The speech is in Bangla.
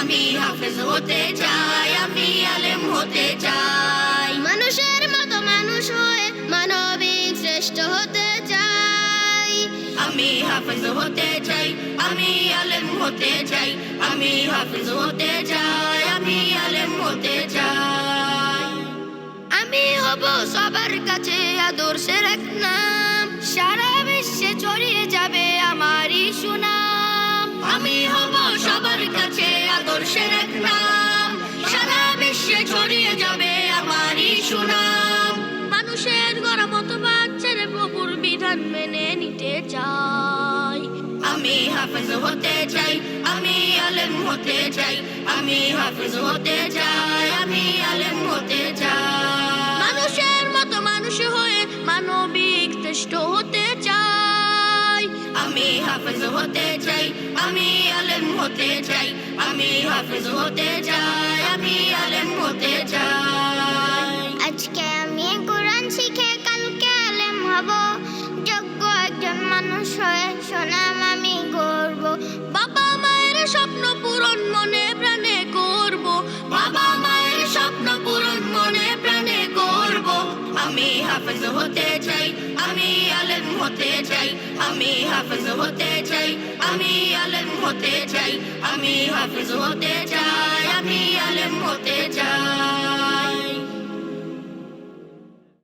আমি হাফেজ হতে চাই, আমি আলেম হতে চাই। মানুষের মতো মানুষ হয়ে মানবিক শ্রেষ্ঠ হতে চাই। আমি হাফেজ হতে চাই, আমি আলেম হতে চাই। আমি হাফেজ হতে চাই, আমি আলেম হতে চাই। আমি হব সবার কাছে আদর্শের এক নাম, সারা বিশ্বে ছড়িয়ে যাবে আমারই সুনাম। আমি হব সবার কাছে আদর্শের এক নাম, সারা বিশ্বে ছড়িয়ে যাবে আমারই সুনাম। মানুষের গড়া মতবাদ ছেড়ে প্রভুর বিধান মেনে নিতে চাই। আমি হাফেজ হতে চাই, আমি আলেম হতে চাই। আমি হাফেজ হতে চাই, আমি আলেম হতে চাই। মানুষের মতো মানুষ হয়ে মানবিক শ্রেষ্ঠ হতে চাই। আমি হাফেজ হতে চাই, আমি আলেম হতে চাই। আমি হাফেজ হতে চাই, আমি আলেম হতে চাই। আজকে আমি কোরআন শিখে কালকে আলেম হব, যোগ্য একজন মানুষ হয়ে সুনাম আমি গর্ব। বাবা মায়ের স্বপ্ন পূরণ মনে প্রাণে করব। বাবা মায়ের স্বপ্ন পূরণ মনে প্রাণে করব। আমি হাফেজ হতে চাই, আমি আলেম হতে চাই। আমি হাফেজ হতে চাই, আমি আলেম হতে চাই। আমি হাফেজ হতে চাই, আমি আলেম হতে চাই।